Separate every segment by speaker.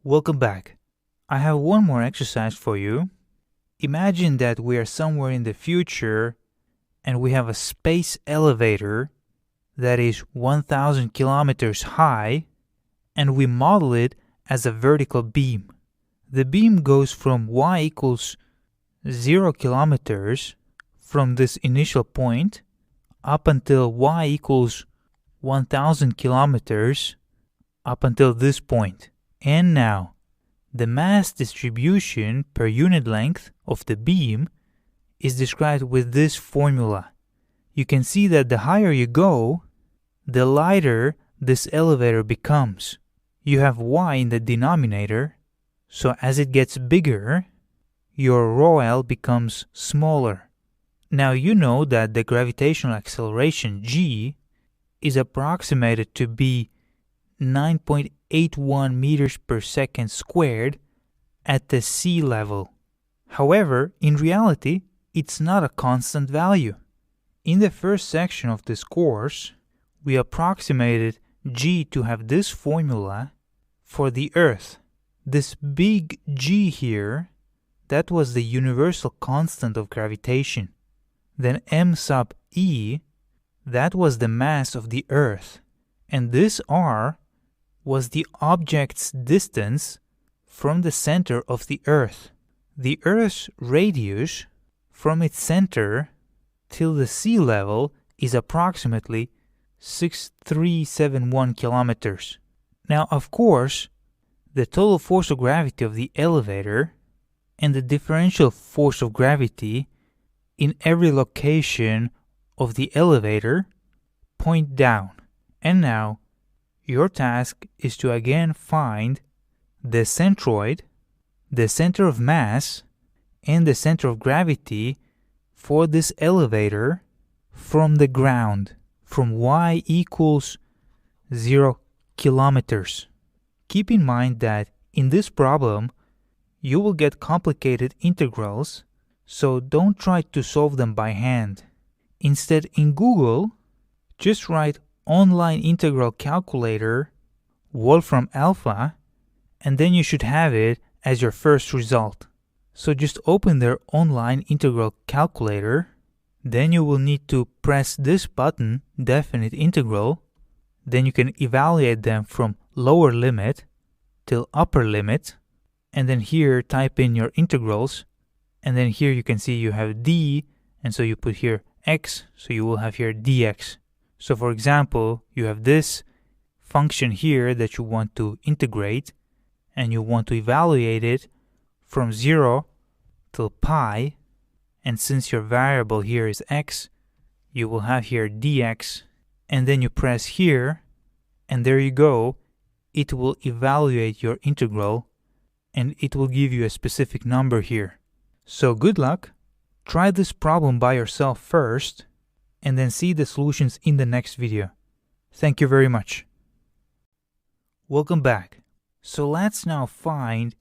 Speaker 1: Welcome back. I have one more exercise for you. Imagine that we are somewhere in the future and we have a space elevator that is 1000 kilometers high and we model it as a vertical beam. The beam goes from y equals 0 kilometers from this initial point up until y equals 1000 kilometers up until this point. And now, the mass distribution per unit length of the beam is described with this formula. You can see that the higher you go, the lighter this elevator becomes. You have y in the denominator, so as it gets bigger, your ρ becomes smaller. Now you know that the gravitational acceleration g is approximated to be 9.81 meters per second squared at the sea level. However, in reality, it's not a constant value. In the first section of this course, we approximated g to have this formula for the Earth. This big G here, that was the universal constant of gravitation. Then m sub e, that was the mass of the Earth. And this r was the object's distance from the center of the Earth. The Earth's radius from its center till the sea level is approximately 6371 kilometers. Now, of course, the total force of gravity of the elevator and the differential force of gravity in every location of the elevator point down. And now, your task is to again find the centroid, the center of mass, and the center of gravity for this elevator from the ground, from y equals 0 kilometers. Keep in mind that in this problem, you will get complicated integrals, so don't try to solve them by hand. Instead, in Google, just write online integral calculator Wolfram alpha, and then you should have it as your first result. So just open their online integral calculator, then you will need to press this button, definite integral, then you can evaluate them from lower limit till upper limit, and then here type in your integrals, and then here you can see you have d, and so you put here x, so you will have here dx. So for example, you have this function here that you want to integrate, and you want to evaluate it from 0 till pi, and since your variable here is x, you will have here dx, and then you press here, and there you go, it will evaluate your integral, and it will give you a specific number here. So good luck, try this problem by yourself first, and then see the solutions in the next video. Thank you very much. Welcome back. So let's now find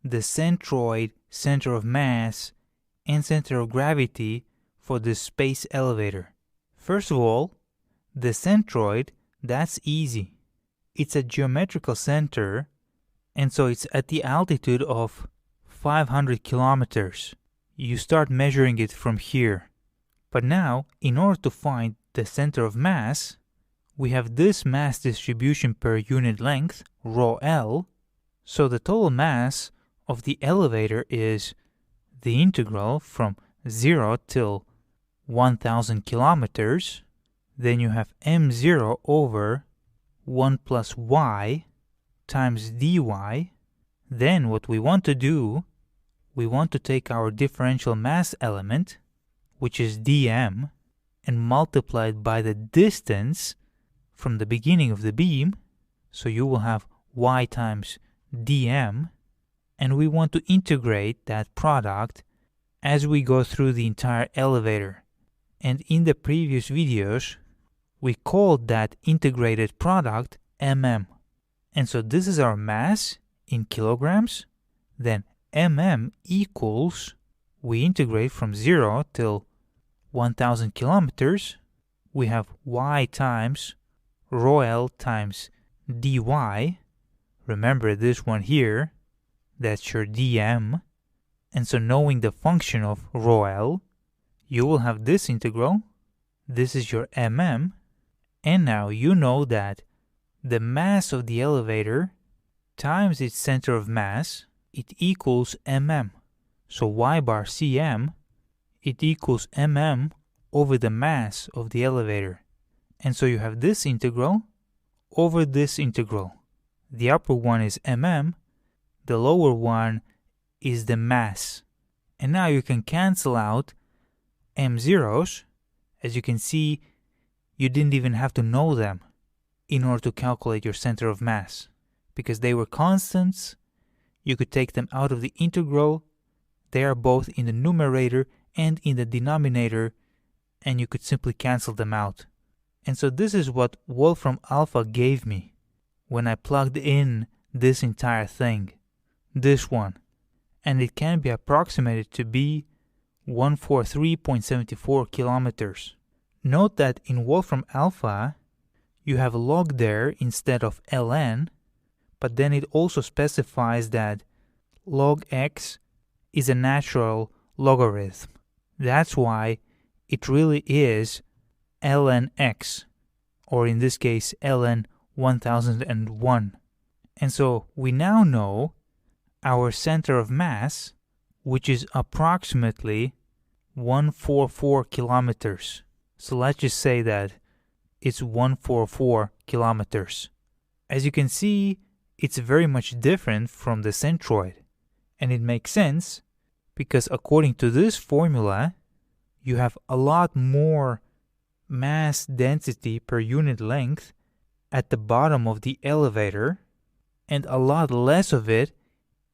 Speaker 1: the centroid, center of mass, and center of gravity for this space elevator. First of all, the centroid, that's easy. It's a geometrical center, and so it's at the altitude of 500 kilometers. You start measuring it from here. But now, in order to find the center of mass, we have this mass distribution per unit length, ρl, so the total mass of the elevator is the integral from 0 till 1000 kilometers, then you have m0 over 1 plus y times dy. Then what we want to do, we want to take our differential mass element, which is dm, and multiply it by the distance from the beginning of the beam, so you will have y times dm, and we want to integrate that product as we go through the entire elevator. And in the previous videos, we called that integrated product mm. And so this is our mass in kilograms, then mm equals, we integrate from 0 till 1000 kilometers, we have y times ρl times dy, Remember this one here, that's your dm. And so knowing the function of rho L, you will have this integral. This is your mm. And now you know that the mass of the elevator times its center of mass, it equals mm. So y bar cm, it equals mm over the mass of the elevator. And so you have this integral over this integral. The upper one is mm, the lower one is the mass. And now you can cancel out m0's. As you can see, you didn't even have to know them in order to calculate your center of mass. Because they were constants, you could take them out of the integral. They are both in the numerator and in the denominator, and you could simply cancel them out. And so this is what Wolfram Alpha gave me when I plugged in this entire thing, this one. And it can be approximated to be 143.74 kilometers. Note that in Wolfram Alpha, you have log there instead of ln, but then it also specifies that log x is a natural logarithm. That's why it really is ln x, or in this case ln 1001. And so we now know our center of mass, which is approximately 144 kilometers. So let's just say that it's 144 kilometers. As you can see, it's very much different from the centroid. And it makes sense because according to this formula, you have a lot more mass density per unit length at the bottom of the elevator and a lot less of it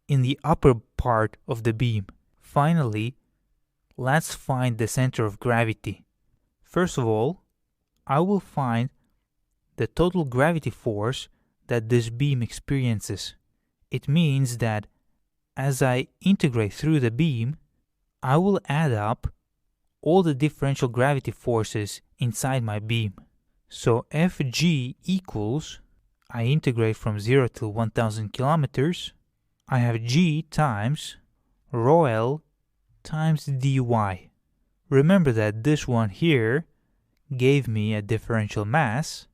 Speaker 1: in the upper part of the beam. Finally, let's find the center of gravity. First of all, I will find the total gravity force that this beam experiences. It means that as I integrate through the beam, I will add up all the differential gravity forces inside my beam. So Fg equals, I integrate from 0 to 1000 kilometers, I have g times rho L times dy. Remember that this one here gave me a differential mass,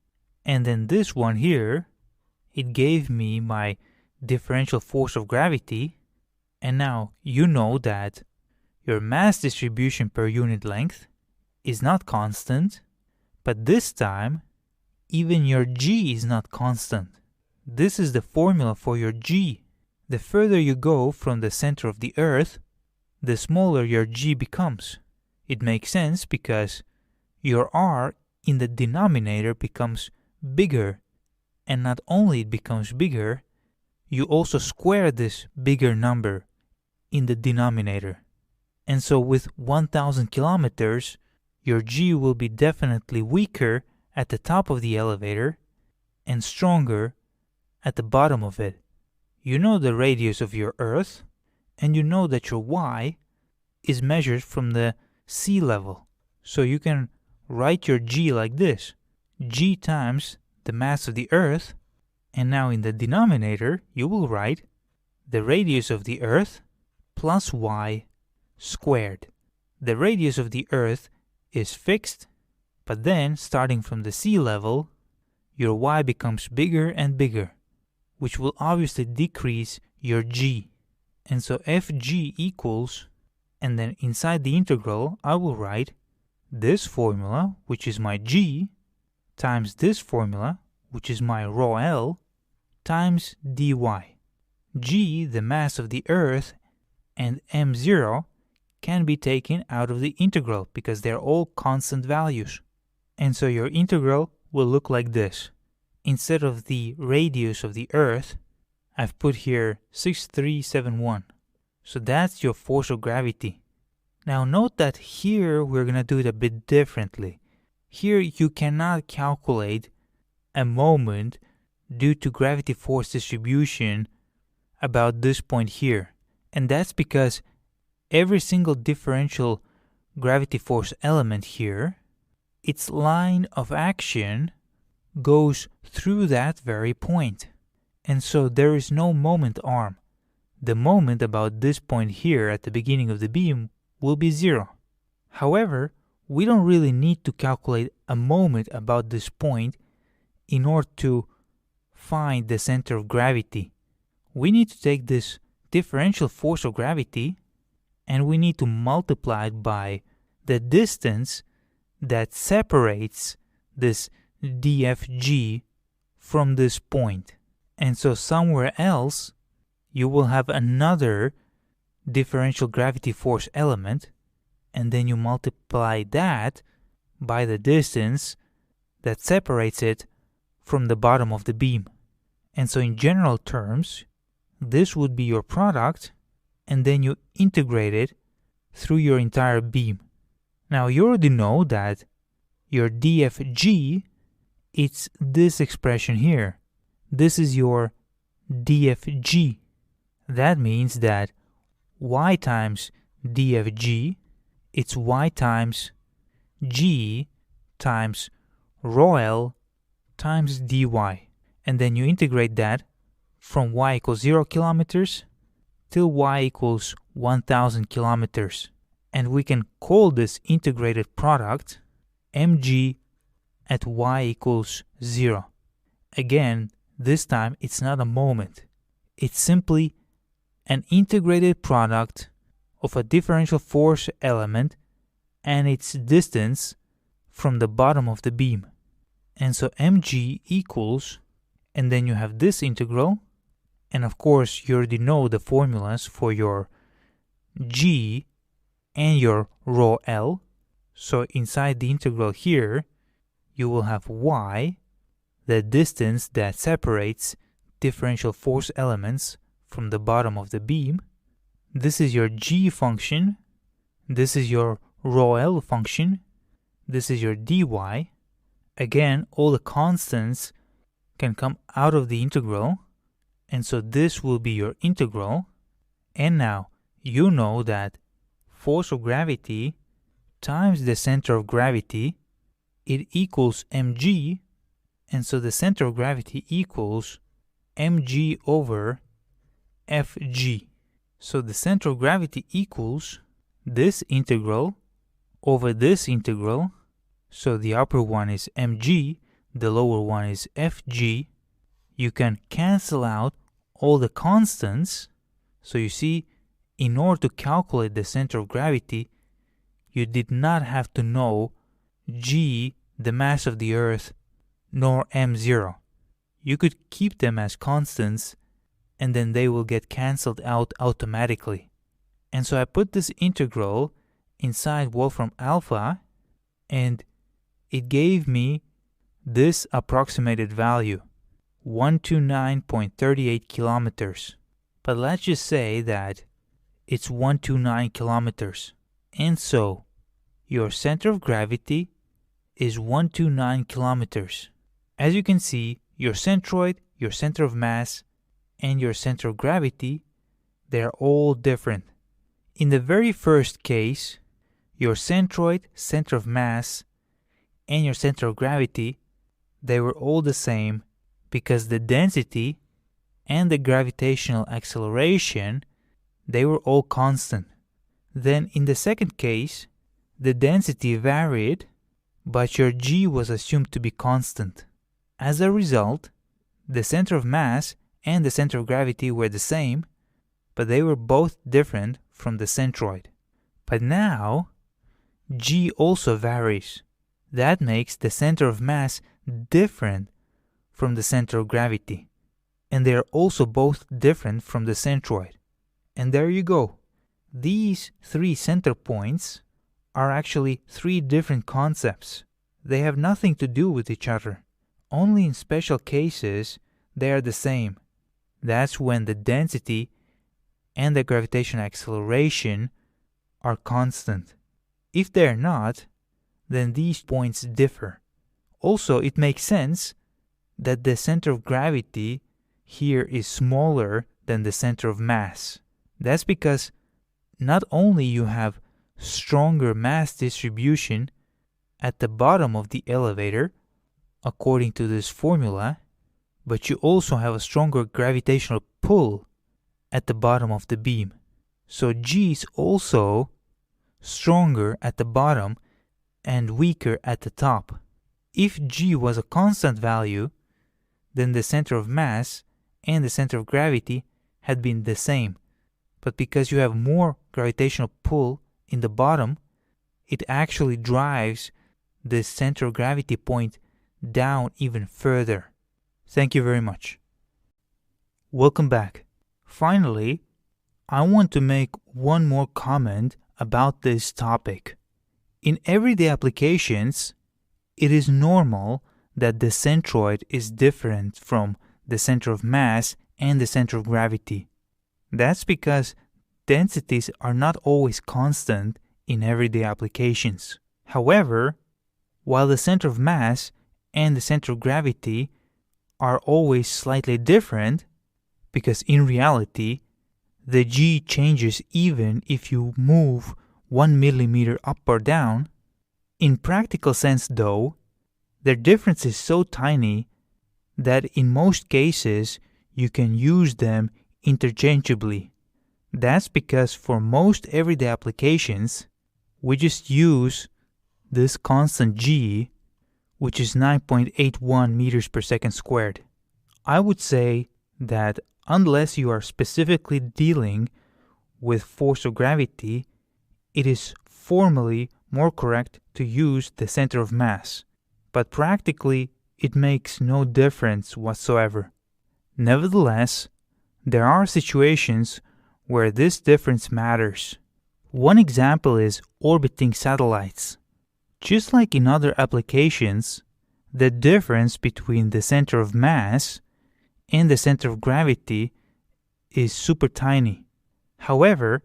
Speaker 1: and then this one here, it gave me my differential force of gravity. And now you know that your mass distribution per unit length is not constant, but this time even your g is not constant. This is the formula for your g. The further you go from the center of the Earth, the smaller your g becomes. It makes sense because your r in the denominator becomes bigger, and not only it becomes bigger, you also square this bigger number in the denominator. And so with 1000 kilometers, your g will be definitely weaker at the top of the elevator and stronger at the bottom of it. You know the radius of your Earth, and you know that your y is measured from the sea level. So you can write your g like this: g times the mass of the Earth, and now in the denominator you will write the radius of the Earth plus y squared. The radius of the Earth is fixed, but then starting from the sea level, your y becomes bigger and bigger, which will obviously decrease your g. And so Fg equals, and then inside the integral I will write this formula, which is my g, times this formula, which is my rho L, times dy. G, the mass of the Earth, and m0 can be taken out of the integral because they're all constant values. And so your integral will look like this. Instead of the radius of the Earth, I've put here 6371. So that's your force of gravity. Now note that here we're going to do it a bit differently. Here you cannot calculate a moment due to gravity force distribution about this point here. And that's because every single differential gravity force element here, its line of action goes through that very point. And so there is no moment arm. The moment about this point here at the beginning of the beam will be 0. However, we don't really need to calculate a moment about this point in order to find the center of gravity. We need to take this differential force of gravity and we need to multiply it by the distance that separates this DFG from this point. And so somewhere else, you will have another differential gravity force element, and then you multiply that by the distance that separates it from the bottom of the beam. And so in general terms, this would be your product, and then you integrate it through your entire beam. Now you already know that your DFG, it's this expression here. This is your DFG. That means that y times DFG, it's y times g times rho L times dy. And then you integrate that from y equals 0 kilometers till y equals 1000 kilometers. And we can call this integrated product mg at y equals 0. Again, this time it's not a moment. It's simply an integrated product of a differential force element and its distance from the bottom of the beam. And so mg equals, and then you have this integral, and of course you already know the formulas for your g and your rho L. So inside the integral here, you will have y, the distance that separates differential force elements from the bottom of the beam. This is your g function. This is your rho L function. This is your dy. Again, all the constants can come out of the integral. And so this will be your integral. And now you know that force of gravity times the center of gravity, it equals mg. And so the center of gravity equals mg over fg. So the center of gravity equals this integral over this integral. So the upper one is mg, the lower one is fg. You can cancel out all the constants. So you see, in order to calculate the center of gravity, you did not have to know g, the mass of the Earth, nor m0. You could keep them as constants and then they will get cancelled out automatically. And so I put this integral inside Wolfram alpha and it gave me this approximated value, 129.38 kilometers. But let's just say that it's 129 kilometers. And so your center of gravity is 129 kilometers. As you can see, your centroid, your center of mass, and your center of gravity, they're all different. In the very first case, your centroid, center of mass, and your center of gravity, they were all the same because the density and the gravitational acceleration, they were all constant. Then in the second case, the density varied, but your g was assumed to be constant. As a result, the center of mass and the center of gravity were the same, but they were both different from the centroid. But now, g also varies. That makes the center of mass different from the center of gravity. And they are also both different from the centroid. And there you go. These three center points are actually three different concepts. They have nothing to do with each other. Only in special cases they are the same. That's when the density and the gravitational acceleration are constant. If they're not, then these points differ. Also, it makes sense that the center of gravity here is smaller than the center of mass. That's because not only you have stronger mass distribution at the bottom of the elevator, according to this formula, but you also have a stronger gravitational pull at the bottom of the beam. So G is also stronger at the bottom and weaker at the top. If G was a constant value, then the center of mass and the center of gravity had been the same. But because you have more gravitational pull in the bottom, it actually drives the center of gravity point down even further. Thank you very much. Welcome back. Finally, I want to make one more comment about this topic. In everyday applications, it is normal that the centroid is different from the center of mass and the center of gravity. That's because densities are not always constant in everyday applications. However, while the center of mass and the center of gravity are always slightly different, because in reality, the G changes even if you move 1 millimeter up or down, in practical sense though, their difference is so tiny that in most cases you can use them interchangeably. That's because for most everyday applications, we just use this constant G, which is 9.81 meters per second squared. I would say that unless you are specifically dealing with force of gravity, it is formally more correct to use the center of mass, but practically it makes no difference whatsoever. Nevertheless, there are situations where this difference matters. One example is orbiting satellites. Just like in other applications, the difference between the center of mass and the center of gravity is super tiny. However,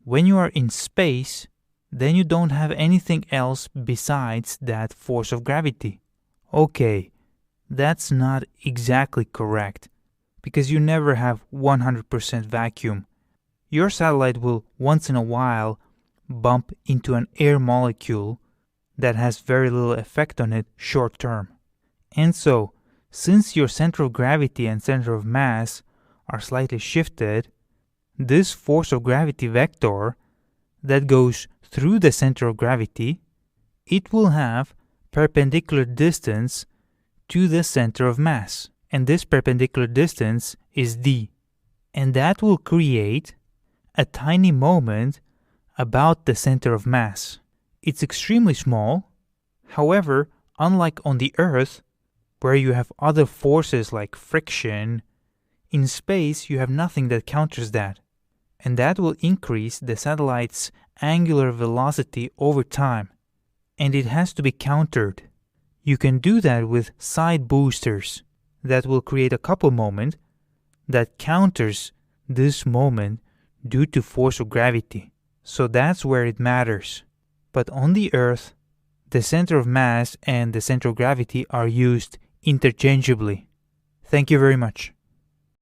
Speaker 1: when you are in space, then you don't have anything else besides that force of gravity. Okay, that's not exactly correct, because you never have 100% vacuum. Your satellite will once in a while bump into an air molecule that has very little effect on it short term. And so, since your center of gravity and center of mass are slightly shifted, this force of gravity vector that goes through the center of gravity, it will have perpendicular distance to the center of mass. And this perpendicular distance is d. And that will create a tiny moment about the center of mass. It's extremely small. However, unlike on the Earth, where you have other forces like friction, in space you have nothing that counters that. And that will increase the satellite's angular velocity over time. And it has to be countered. You can do that with side boosters that will create a couple moment that counters this moment due to force of gravity. So that's where it matters. But on the Earth, the center of mass and the center of gravity are used interchangeably. Thank you very much.